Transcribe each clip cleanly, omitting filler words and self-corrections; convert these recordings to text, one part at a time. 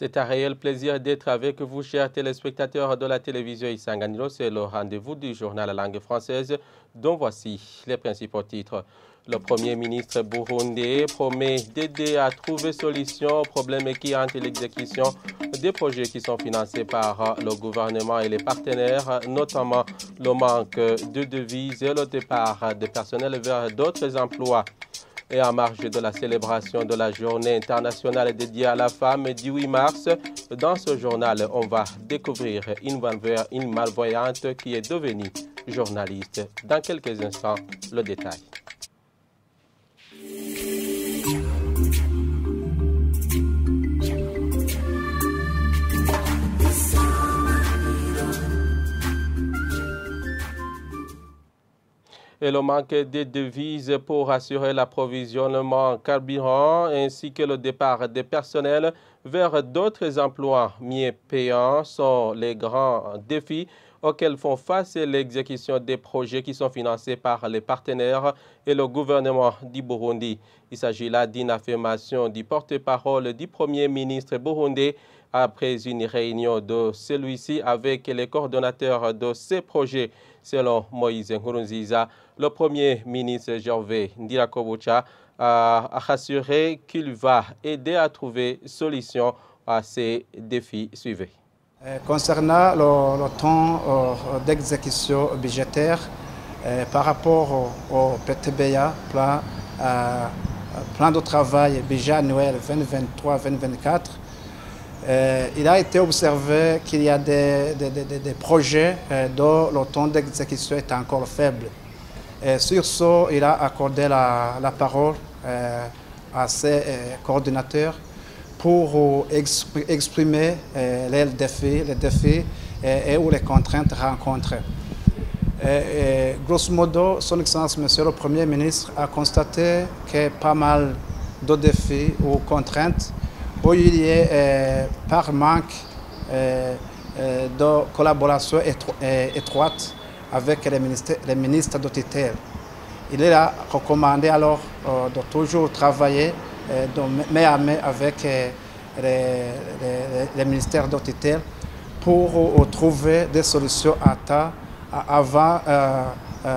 C'est un réel plaisir d'être avec vous, chers téléspectateurs de la télévision Isanganiro. C'est le rendez-vous du journal à langue française, dont voici les principaux titres. Le Premier ministre burundais promet d'aider à trouver solution aux problèmes qui hantent l'exécution des projets qui sont financés par le gouvernement et les partenaires, notamment le manque de devises et le départ des personnels vers d'autres emplois. Et en marge de la célébration de la journée internationale dédiée à la femme du 8 mars, dans ce journal, on va découvrir une malvoyante qui est devenue journaliste. Dans quelques instants, le détail. Et le manque de devises pour assurer l'approvisionnement en carburant ainsi que le départ des personnels vers d'autres emplois mieux payants sont les grands défis auxquels font face l'exécution des projets qui sont financés par les partenaires et le gouvernement du Burundi. Il s'agit là d'une affirmation du porte-parole du Premier ministre burundais après une réunion de celui-ci avec les coordonnateurs de ces projets. Selon Moïse Nkurunziza, le Premier ministre Gervais Ndirakobucha a rassuré qu'il va aider à trouver solution à ces défis suivants. Concernant le temps d'exécution budgétaire par rapport au PTBA, plan de travail budget annuel 2023-2024, il a été observé qu'il y a des projets dont le temps d'exécution est encore faible. Et sur ce, il a accordé la parole à ses coordinateurs pour exprimer les défis et ou les contraintes rencontrées. Grosso modo, son Excellence, Monsieur le Premier ministre, a constaté que pas mal de défis ou contraintes où il y a par manque de collaboration étroite avec les ministres de tutelle. Il a recommandé alors de toujours travailler de main à main avec les ministères de tutelle pour trouver des solutions à temps avant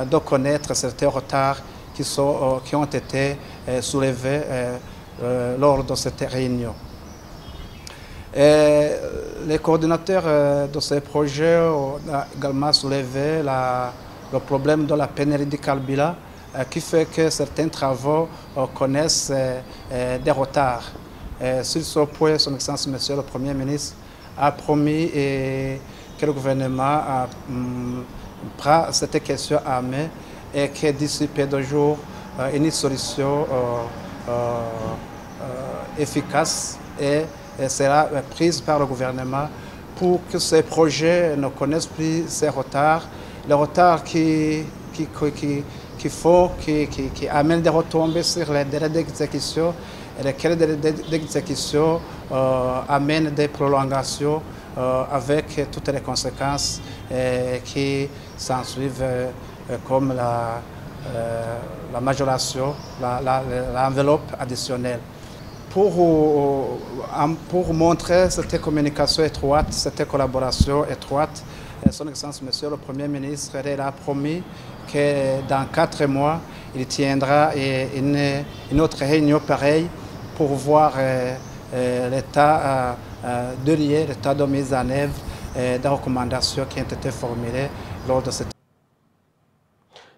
de connaître certains retards qui ont été soulevés lors de cette réunion. Et les coordinateurs de ces projets ont également soulevé le problème de la pénurie du carburant qui fait que certains travaux connaissent des retards. Sur ce point, Son Excellence, Monsieur le Premier ministre, a promis que le gouvernement prend cette question à main et que d'ici peu de jours, une solution efficace sera prise par le gouvernement pour que ces projets ne connaissent plus ces retards, les retards qui amènent des retombées sur les délais d'exécution et lesquels délais d'exécution amènent des prolongations avec toutes les conséquences qui s'ensuivent comme la majoration, l'enveloppe additionnelle. Pour montrer cette communication étroite, cette collaboration étroite, Son Excellence, Monsieur le Premier ministre, il a promis que dans 4 mois, il tiendra une autre réunion pareille pour voir l'état de lier, l'état de mise en œuvre des recommandations qui ont été formulées lors de cette.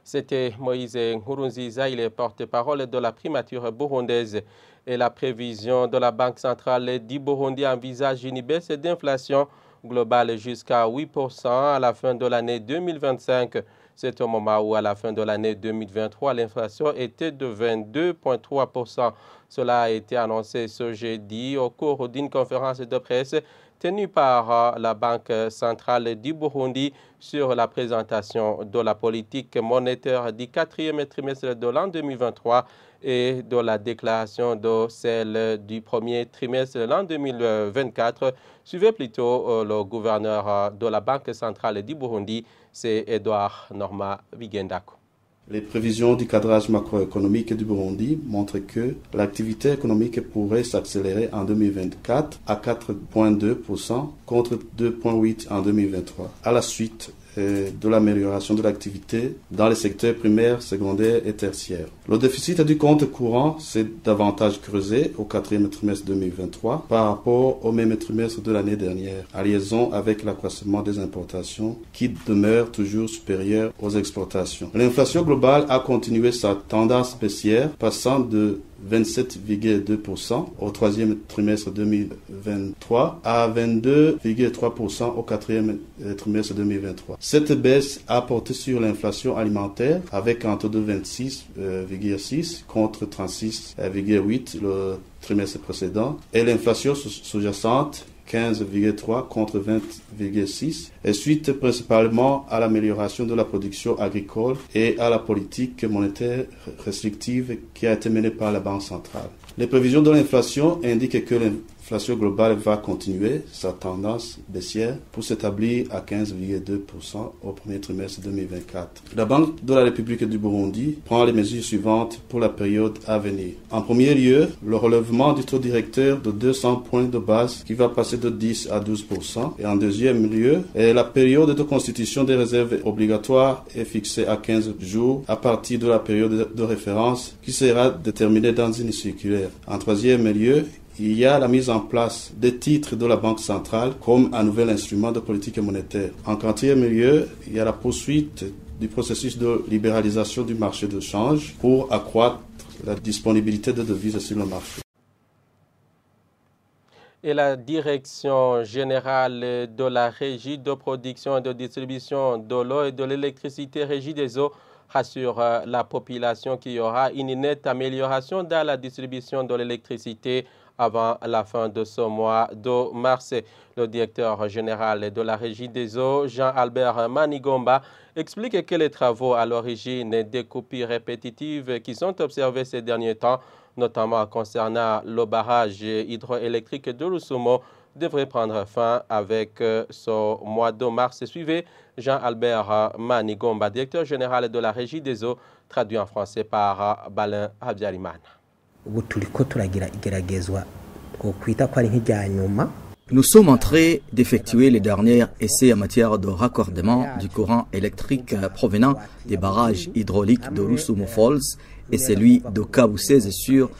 C'était Moïse Nkurunziza, il est porte-parole de la primature burundaise. Et la prévision de la Banque centrale du Burundi envisage une baisse d'inflation globale jusqu'à 8% à la fin de l'année 2025. C'est au moment où, à la fin de l'année 2023, l'inflation était de 22,3%. Cela a été annoncé ce jeudi au cours d'une conférence de presse tenue par la Banque centrale du Burundi sur la présentation de la politique monétaire du 4e trimestre de l'an 2023 et de la déclaration de celle du premier trimestre de l'an 2024. Suivez plutôt le gouverneur de la Banque centrale du Burundi, c'est Edouard Norma Vigendako. Les prévisions du cadrage macroéconomique du Burundi montrent que l'activité économique pourrait s'accélérer en 2024 à 4,2% contre 2,8% en 2023, à la suite de l'amélioration de l'activité dans les secteurs primaires, secondaires et tertiaires. Le déficit du compte courant s'est davantage creusé au quatrième trimestre 2023 par rapport au même trimestre de l'année dernière, en liaison avec l'accroissement des importations qui demeure toujours supérieur aux exportations. L'inflation globale a continué sa tendance baissière, passant de 27,2% au troisième trimestre 2023 à 22,3% au quatrième trimestre 2023. Cette baisse a porté sur l'inflation alimentaire avec un taux de 26,6 contre 36,8 le trimestre précédent et l'inflation sous-jacente 15,3 contre 20,6 et suite principalement à l'amélioration de la production agricole et à la politique monétaire restrictive qui a été menée par la Banque centrale. Les prévisions de l'inflation indiquent que l'inflation globale va continuer sa tendance baissière pour s'établir à 15,2% au premier trimestre 2024. La Banque de la République du Burundi prend les mesures suivantes pour la période à venir. En premier lieu, le relèvement du taux directeur de 200 points de base qui va passer de 10 à 12%. Et en deuxième lieu, la période de constitution des réserves obligatoires est fixée à 15 jours à partir de la période de référence qui sera déterminée dans une circulaire. En troisième lieu, il y a la mise en place des titres de la Banque centrale comme un nouvel instrument de politique monétaire. En quatrième lieu, il y a la poursuite du processus de libéralisation du marché de change pour accroître la disponibilité de devises sur le marché. Et la Direction générale de la Régie de production et de distribution de l'eau et de l'électricité, Régie des eaux, rassure la population qu'il y aura une nette amélioration dans la distribution de l'électricité avant la fin de ce mois de mars. Le directeur général de la Régie des eaux, Jean-Albert Manigomba, explique que les travaux à l'origine des coupures répétitives qui sont observés ces derniers temps, notamment concernant le barrage hydroélectrique de Rusumo, devrait prendre fin avec ce mois de mars. Suivez Jean-Albert Manigomba, directeur général de la Régie des eaux, traduit en français par Balin Habyarimana. Nous sommes en train d'effectuer les derniers essais en matière de raccordement du courant électrique provenant des barrages hydrauliques de Rusumo Falls et celui de Kabuseze sur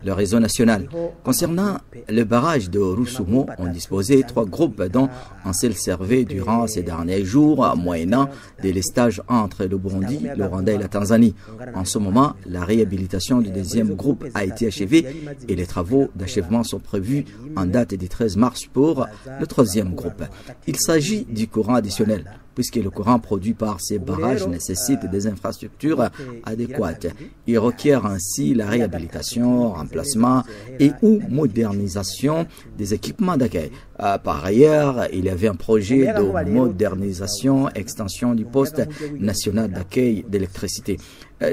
le réseau national. Concernant le barrage de Rusumo, on disposait 3 groupes dont un seul servait durant ces derniers jours, moyennant des lestages entre le Burundi, le Rwanda et la Tanzanie. En ce moment, la réhabilitation du deuxième groupe a été achevée et les travaux d'achèvement sont prévus en date du 13 mars pour le troisième groupe. Il s'agit du courant additionnel, puisque le courant produit par ces barrages nécessite des infrastructures adéquates. Il requiert ainsi la réhabilitation, remplacement et ou modernisation des équipements d'accueil. Par ailleurs, il y avait un projet de modernisation, extension du poste national d'accueil d'électricité.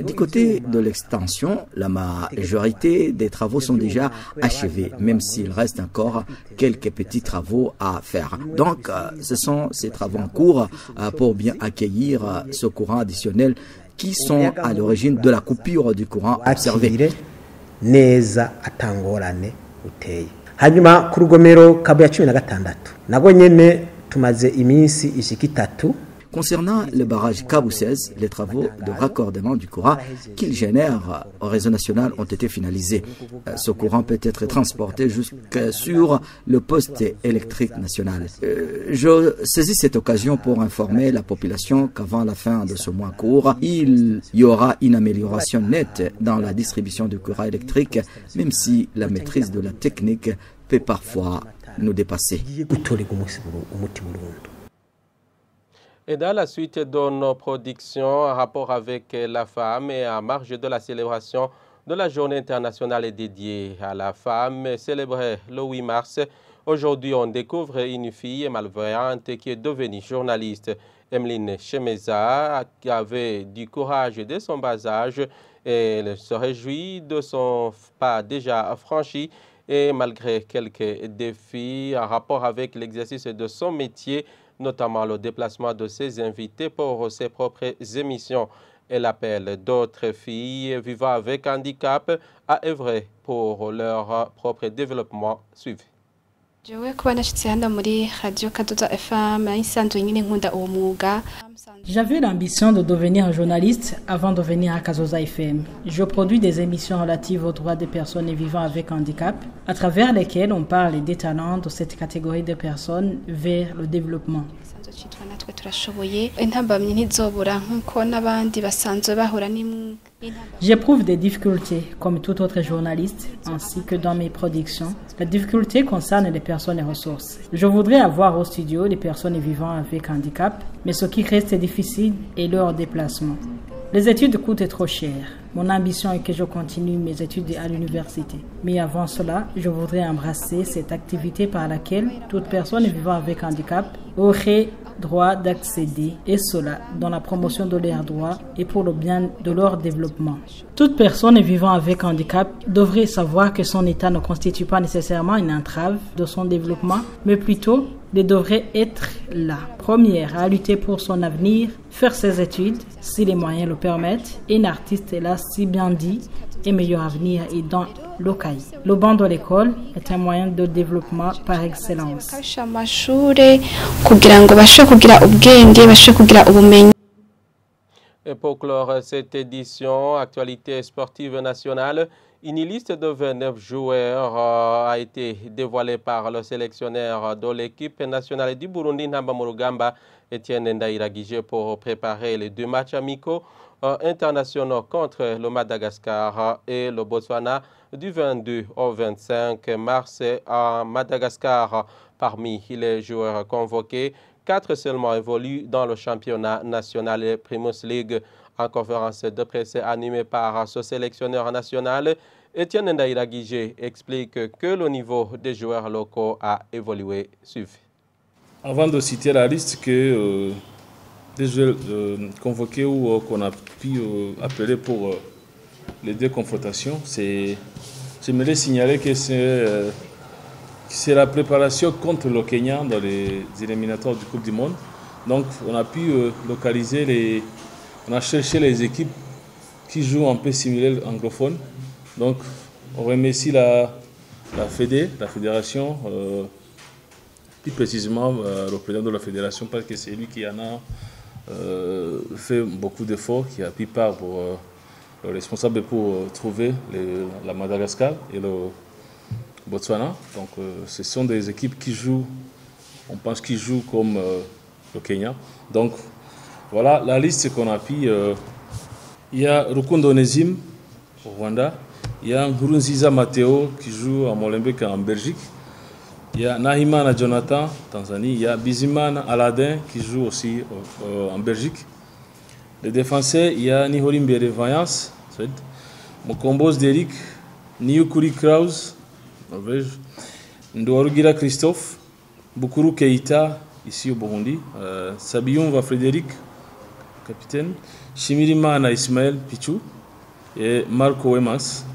Du côté de l'extension, la majorité des travaux sont déjà achevés, même s'il reste encore quelques petits travaux à faire. Donc, ce sont ces travaux en cours pour bien accueillir ce courant additionnel qui sont à l'origine de la coupure du courant observée. Hanyuma ku rugomero Kabuye 16 nago nyene tumaze iminsi ishika 3. Concernant le barrage Kabuseze, les travaux de raccordement du courant qu'il génère au réseau national ont été finalisés. Ce courant peut être transporté jusque sur le poste électrique national. Je saisis cette occasion pour informer la population qu'avant la fin de ce mois court, il y aura une amélioration nette dans la distribution du courant électrique, même si la maîtrise de la technique peut parfois nous dépasser. Et dans la suite de nos productions, en rapport avec la femme et en marge de la célébration de la journée internationale dédiée à la femme, célébrée le 8 mars, aujourd'hui on découvre une fille malveillante qui est devenue journaliste. Emeline Chemeza, qui avait du courage dès son bas âge, et elle se réjouit de son pas déjà franchi et malgré quelques défis en rapport avec l'exercice de son métier, notamment le déplacement de ses invités pour ses propres émissions. Elle appelle d'autres filles vivant avec handicap à œuvrer pour leur propre développement. Suivez. J'avais l'ambition de devenir journaliste avant de venir à Kazoza FM. Je produis des émissions relatives aux droits des personnes vivant avec handicap, à travers lesquelles on parle des talents de cette catégorie de personnes vers le développement. J'éprouve des difficultés comme tout autre journaliste, ainsi que dans mes productions. La difficulté concerne les personnes et ressources. Je voudrais avoir au studio des personnes vivant avec handicap, mais ce qui reste difficile est leur déplacement. Les études coûtent trop cher. Mon ambition est que je continue mes études à l'université. Mais avant cela, je voudrais embrasser cette activité par laquelle toute personne vivant avec handicap aurait droit d'accéder, et cela dans la promotion de leurs droits et pour le bien de leur développement. Toute personne vivant avec handicap devrait savoir que son état ne constitue pas nécessairement une entrave de son développement, mais plutôt elle devrait être la première à lutter pour son avenir, faire ses études, si les moyens le permettent, et un artiste est là si bien dit, et meilleur avenir est dans l'Okai. Le banc de l'école est un moyen de développement par excellence. Et pour clore cette édition, actualité sportive nationale, une liste de 29 joueurs a été dévoilée par le sélectionneur de l'équipe nationale du Burundi, Ntamba Murugamba, Etienne Ndairagije, pour préparer les 2 matchs amicaux internationaux contre le Madagascar et le Botswana du 22 au 25 mars à Madagascar. Parmi les joueurs convoqués, 4 seulement évoluent dans le championnat national et Primus League. En conférence de presse animée par ce sélectionneur national, Etienne Ndairagije explique que le niveau des joueurs locaux a évolué. Suivez. Avant de citer la liste que des joueurs convoqués ou qu'on a pu appeler pour les 2 confrontations, j'aimerais signaler que c'est la préparation contre le Kenya dans les éliminatoires du Coupe du Monde. Donc on a pu localiser on a cherché les équipes qui jouent un peu similaires anglophones. Donc on remercie la fédération, plus précisément le président de la fédération, parce que c'est lui qui en a fait beaucoup d'efforts, qui a pris part pour le responsable pour trouver la Madagascar et le Botswana. Donc ce sont des équipes qui jouent, on pense qu'ils jouent comme le Kenya. Donc voilà la liste qu'on a pu. Il y a Rukundo Onésime au Rwanda. Il y a Nkurunziza Matteo qui joue à Molenbeek en Belgique. Il y a Nahimana Jonathan, Tanzanie. Il y a Bizimana Aladin qui joue aussi en Belgique. Les défenseurs, il y a Niholimbere Vayance, Mokombos Derek, Niukuri Kraus, Norvège, Ndouarugira Christophe, Bukuru Keita, ici au Burundi, Sabiumva Frédéric, capitaine, Shimirimana Ismaël Pichou et Marco Wemas.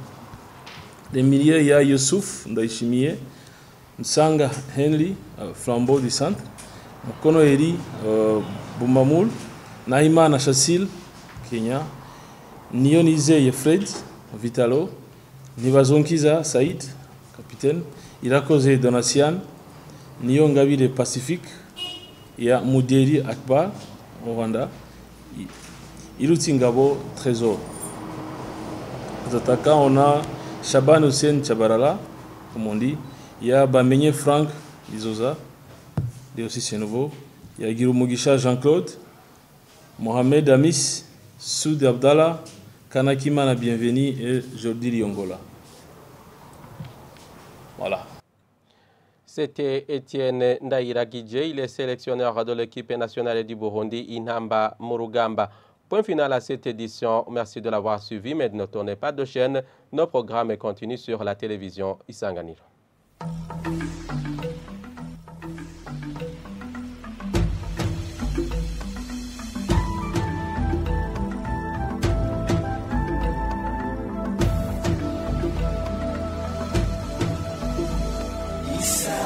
Les milieux, il y a Youssouf Ndaishimie, Nsanga Henry, flambeau du centre, Mukono Eri, Bumamul, Nahimana Chassil, Kenya, Nionize Fred, Vitalo, Nivazonkiza Saïd, capitaine, Irakoze Donatian, Niongabile Pacifique, il y a Mouderi Akbar au Rwanda, Irutingabo Trésor. Les attaquants, on a Shaban Hussein Chabarala, comme on dit, il y a Bamenye Franck Izoza, et aussi c'est nouveau, il y a Girumogisha Jean-Claude, Mohamed Amis, Soud Abdallah, Kanakimana Bienveni et Jordi Liongola. Voilà. C'était Etienne Ndairagije, il est sélectionneur de l'équipe nationale du Burundi, Ntamba Murugamba. Point final à cette édition. Merci de l'avoir suivi, mais ne tournez pas de chaîne. Nos programmes continuent sur la télévision Isanganiro. Isa